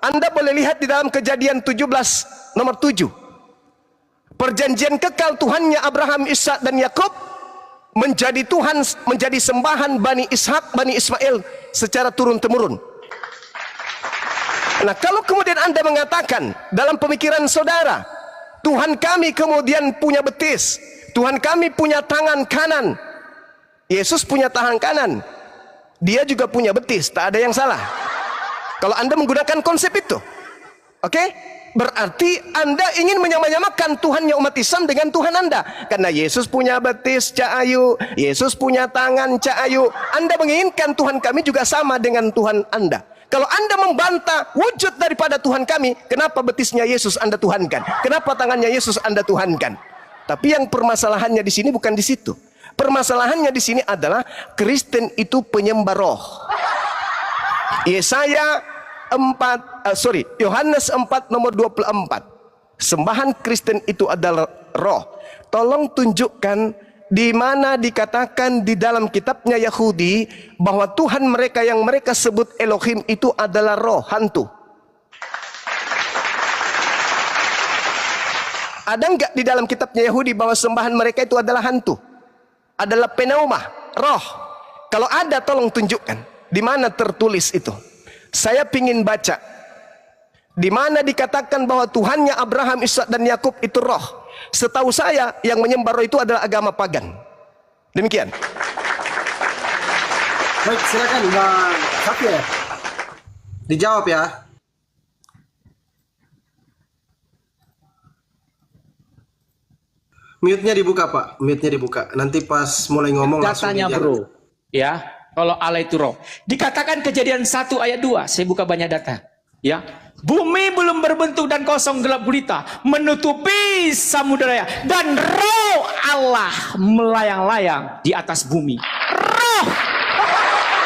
Anda boleh lihat di dalam Kejadian 17 nomor 7. Perjanjian kekal Tuhannya Abraham, Ishak dan Yakub menjadi Tuhan, menjadi sembahan Bani Ishak, Bani Ismail secara turun-temurun. Nah, kalau kemudian Anda mengatakan dalam pemikiran saudara, Tuhan kami kemudian punya betis, Tuhan kami punya tangan kanan, Yesus punya tangan kanan, dia juga punya betis, tak ada yang salah kalau Anda menggunakan konsep itu. Oke? Berarti Anda ingin menyamakan Tuhannya umat Islam dengan Tuhan Anda. Karena Yesus punya betis, Cak Ayu, Yesus punya tangan, Cak Ayu. Anda menginginkan Tuhan kami juga sama dengan Tuhan Anda. Kalau Anda membantah wujud daripada Tuhan kami, kenapa betisnya Yesus Anda tuhankan? Kenapa tangannya Yesus Anda tuhankan? Tapi yang permasalahannya di sini bukan di situ. Permasalahannya di sini adalah Kristen itu penyembah roh. Yohanes 4 nomor 24. Sembahan Kristen itu adalah roh. Tolong tunjukkan di mana dikatakan di dalam kitabnya Yahudi bahwa Tuhan mereka yang mereka sebut Elohim itu adalah roh, hantu. Ada enggak di dalam kitabnya Yahudi bahwa sembahan mereka itu adalah hantu? Adalah pneuma, roh. Kalau ada tolong tunjukkan di mana tertulis itu. Saya pingin baca di mana dikatakan bahwa Tuhannya Abraham, Ishak dan Yakub itu roh. Setahu saya yang menyembah roh itu adalah agama pagan. Demikian. Baik, silakan Bang Safir. Dijawab ya. Mute-nya dibuka, Pak. Mute-nya dibuka. Nanti pas mulai ngomong datanya bro. Ya, kalau Allah itu roh. Dikatakan Kejadian 1 ayat 2. Saya buka banyak data. Ya, bumi belum berbentuk dan kosong gelap gulita, menutupi samudera dan roh Allah melayang-layang di atas bumi. Roh.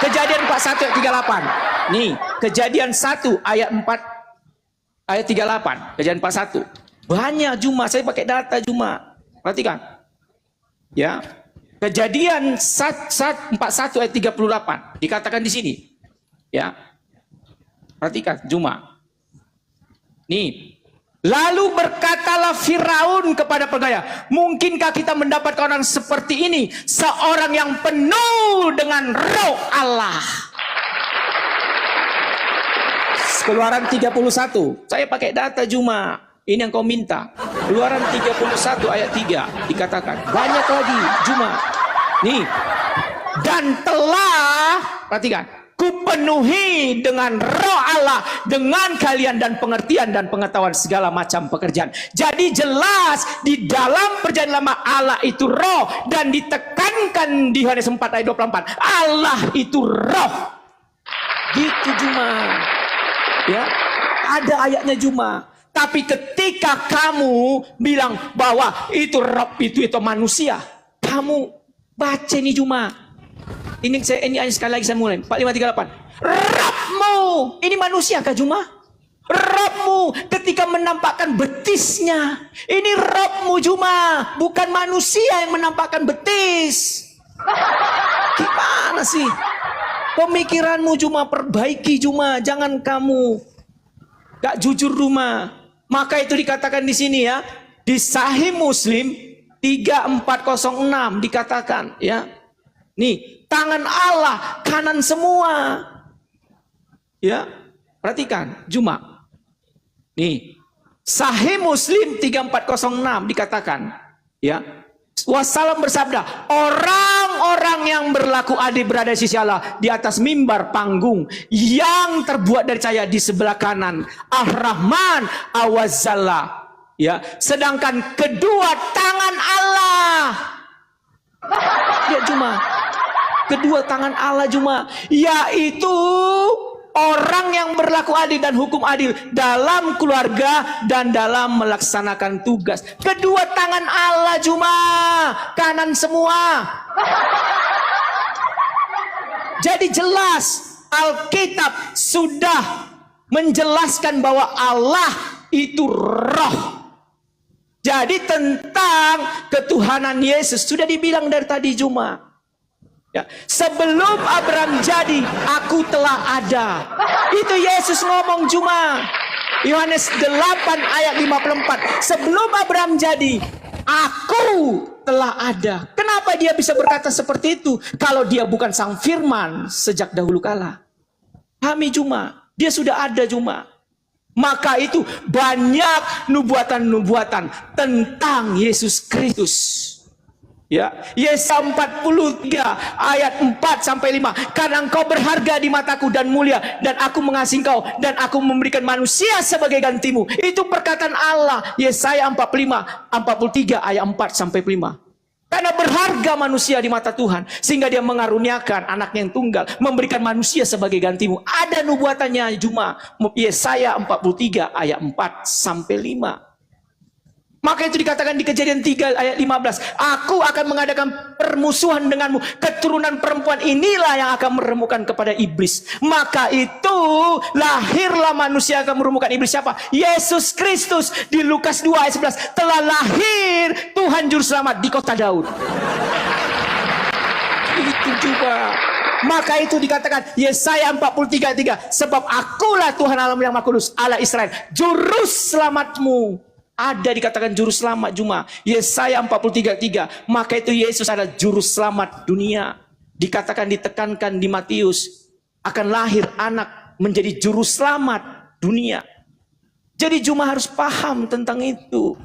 Kejadian 41 ayat 38. Nih, Kejadian 1 ayat 4 ayat 38. Kejadian 41. Banyak Juma, saya pakai data Juma. Perhatikan. Ya. Kejadian 41 ayat 38 dikatakan di sini. Ya. Perhatikan, Juma. Nih. Lalu berkatalah Firaun kepada pegawai, mungkinkah kita mendapatkan orang seperti ini, seorang yang penuh dengan roh Allah. Keluaran 31. Saya pakai data Juma. Ini yang kau minta. Keluaran 31 ayat 3 dikatakan. Banyak lagi Juma. Nih. Dan telah, perhatikan, kupenuhi dengan roh Allah, dengan kalian dan pengertian dan pengetahuan segala macam pekerjaan. Jadi jelas di dalam perjanjian lama Allah itu roh, dan ditekankan di Yohanes 4 ayat 24 Allah itu roh. Gitu Juma. Ya, ada ayatnya Juma. Tapi ketika kamu bilang bahwa itu roh itu manusia, kamu baca ini Juma. Ini sekali lagi saya mulai. 4538. Robmu ini manusia kah Juma? Robmu ketika menampakkan betisnya, ini robmu Juma, bukan manusia yang menampakkan betis. Gimana sih? Pemikiranmu Juma, perbaiki Juma, jangan kamu gak jujur Juma. Maka itu dikatakan di sini ya, di Sahih Muslim 3406 dikatakan ya. Nih, tangan Allah kanan semua. Ya, perhatikan Juma. Nih, Sahih Muslim 3406 dikatakan ya. Wassalam bersabda, orang-orang yang berlaku adil berada di sisi Allah di atas mimbar panggung yang terbuat dari cahaya di sebelah kanan Ar-Rahman Awazalla. Ya, sedangkan kedua tangan Allah, lihat Juma, kedua tangan Allah Juma, yaitu orang yang berlaku adil dan hukum adil dalam keluarga dan dalam melaksanakan tugas. Kedua tangan Allah Juma, kanan semua. Jadi jelas Alkitab sudah menjelaskan bahwa Allah itu roh. Jadi tentang ketuhanan Yesus sudah dibilang dari tadi Juma. Ya, sebelum Abraham jadi, aku telah ada. Itu Yesus ngomong cuma. Yohanes 8 ayat 54. Sebelum Abraham jadi, aku telah ada. Kenapa dia bisa berkata seperti itu? Kalau dia bukan sang firman sejak dahulu kala. Kami cuma, dia sudah ada cuma. Maka itu banyak nubuatan-nubuatan tentang Yesus Kristus. Ya, Yesaya 43 ayat 4 sampai 5. Karena engkau berharga di mataku dan mulia, dan aku mengasihi engkau, dan aku memberikan manusia sebagai gantimu. Itu perkataan Allah. Yesaya 43 ayat 4 sampai 5. Karena berharga manusia di mata Tuhan, sehingga dia mengaruniakan anaknya yang tunggal, memberikan manusia sebagai gantimu. Ada nubuatannya cuma Yesaya 43 ayat 4 sampai 5. Maka itu dikatakan di Kejadian 3 ayat 15. Aku akan mengadakan permusuhan denganmu. Keturunan perempuan inilah yang akan meremukkan kepada iblis. Maka itu lahirlah manusia akan meremukkan iblis. Siapa? Yesus Kristus. Di Lukas 2 ayat 11. Telah lahir Tuhan Juru Selamat di kota Daud. Itu juga. Maka itu dikatakan Yesaya 43:3. Sebab akulah Tuhan Allah yang Maha Kudus, Allah Israel, Juru Selamatmu. Ada dikatakan juru selamat cuma Yesaya 43:3. Maka itu Yesus adalah juru selamat dunia. Dikatakan, ditekankan di Matius, akan lahir anak menjadi juru selamat dunia. Jadi cuma harus paham tentang itu.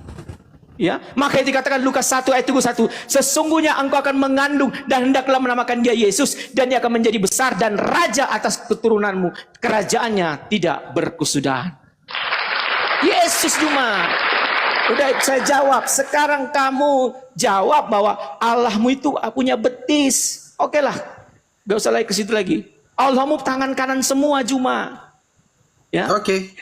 Ya, maka itu dikatakan Lukas 1 ayat 31. Sesungguhnya engkau akan mengandung dan hendaklah menamakan dia Yesus, dan dia akan menjadi besar dan raja atas keturunanmu. Kerajaannya tidak berkesudahan. Yesus cuma. Udah saya jawab. Sekarang kamu jawab bahwa Allahmu itu punya betis. Oke lah, gak usah lagi ke situ lagi. Allahmu tangan kanan semua cuma. Ya. Oke.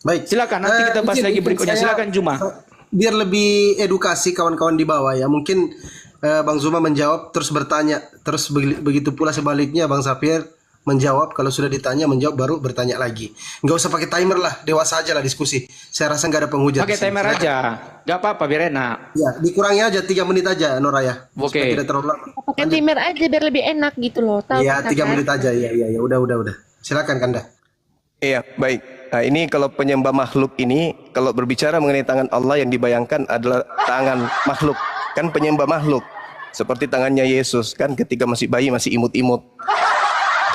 Baik. Silakan, nanti kita bahas lagi berikutnya. Silakan Juma. Biar lebih edukasi kawan-kawan di bawah ya. Mungkin Bang Zuma menjawab terus bertanya, terus begitu pula sebaliknya Bang Safir menjawab, kalau sudah ditanya menjawab baru bertanya lagi. Nggak usah pakai timer lah, dewasa aja lah diskusi. Saya rasa nggak ada penghujat. Pakai timer aja, nggak apa-apa, biar enak. Ya, dikurangi aja 3 menit aja Noraya. Oke. Tidak terlalu lama. Pakai timer aja biar lebih enak gitu loh. Tahu Iya, kan? 3 menit aja. Iya, udah. Silakan Kanda. Iya, baik. Nah, ini kalau penyembah makhluk ini, kalau berbicara mengenai tangan Allah yang dibayangkan adalah tangan makhluk. Kan penyembah makhluk. Seperti tangannya Yesus, kan ketika masih bayi masih imut-imut.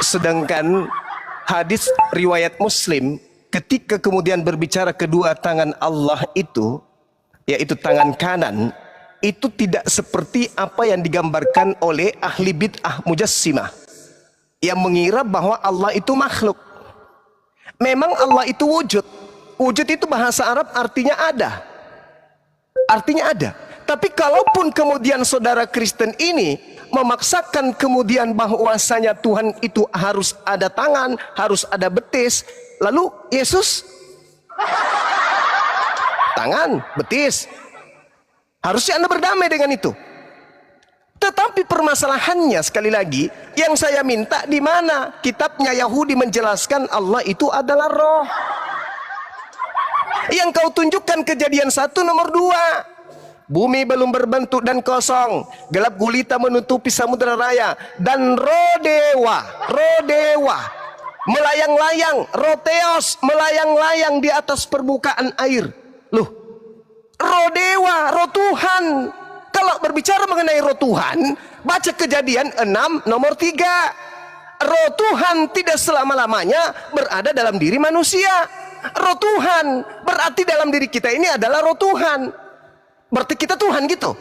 Sedangkan hadis riwayat Muslim, ketika kemudian berbicara kedua tangan Allah itu, yaitu tangan kanan, itu tidak seperti apa yang digambarkan oleh ahli bid'ah mujassimah yang mengira bahwa Allah itu makhluk. Memang Allah itu wujud. Wujud itu bahasa Arab artinya ada. Artinya ada. Tapi kalaupun kemudian saudara Kristen ini memaksakan kemudian bahwasanya Tuhan itu harus ada tangan, harus ada betis, lalu Yesus tangan, betis, harusnya Anda berdamai dengan itu. Tetapi permasalahannya sekali lagi, yang saya minta di mana kitabnya Yahudi menjelaskan Allah itu adalah roh. Yang kau tunjukkan Kejadian 1 nomor 2. Bumi belum berbentuk dan kosong, gelap gulita menutupi samudera raya, dan roh dewa melayang-layang, roteos melayang-layang di atas permukaan air. Loh, roh dewa, roh Tuhan. Kalau berbicara mengenai roh Tuhan, baca Kejadian 6 nomor 3. Roh Tuhan tidak selama-lamanya berada dalam diri manusia. Roh Tuhan berarti dalam diri kita ini adalah roh Tuhan. Berarti kita Tuhan gitu.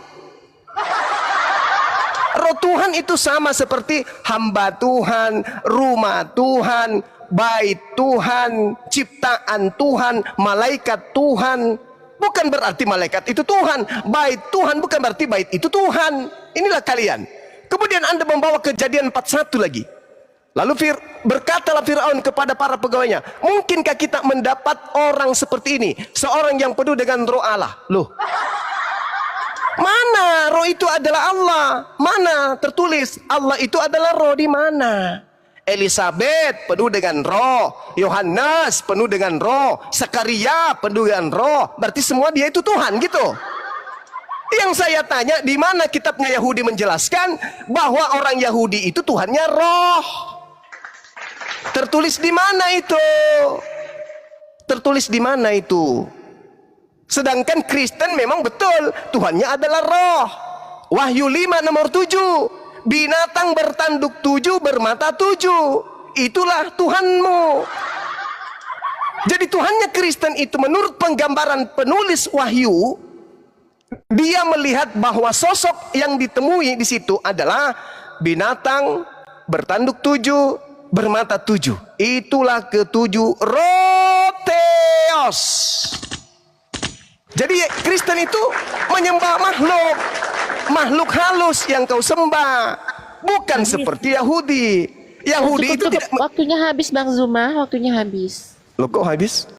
Roh Tuhan itu sama seperti hamba Tuhan, rumah Tuhan, bait Tuhan, ciptaan Tuhan, malaikat Tuhan. Bukan berarti malaikat itu Tuhan, bait Tuhan bukan berarti bait itu Tuhan. Inilah kalian. Kemudian Anda membawa Kejadian 41 lagi. Lalu berkatalah Fir'aun kepada para pegawainya, mungkinkah kita mendapat orang seperti ini, seorang yang penuh dengan roh Allah? Loh, mana roh itu adalah Allah? Mana tertulis Allah itu adalah roh di mana? Elizabeth penuh dengan roh, Yohanes penuh dengan roh, Zakaria penuh dengan roh. Berarti semua dia itu Tuhan gitu. Yang saya tanya, di mana kitabnya Yahudi menjelaskan bahwa orang Yahudi itu Tuhannya roh? Tertulis di mana itu? Tertulis di mana itu? Sedangkan Kristen memang betul Tuhannya adalah roh. Wahyu 5 nomor 7. Binatang bertanduk 7, bermata 7. Itulah Tuhanmu. Jadi Tuhannya Kristen itu menurut penggambaran penulis Wahyu, dia melihat bahwa sosok yang ditemui di situ adalah binatang bertanduk 7, bermata 7. Itulah ketujuh roteos. Jadi Kristen itu menyembah makhluk halus yang kau sembah, bukan seperti Yahudi. Yahudi itu Cukup, tidak. waktunya habis Bang Zuma, waktunya habis. Loh kok habis?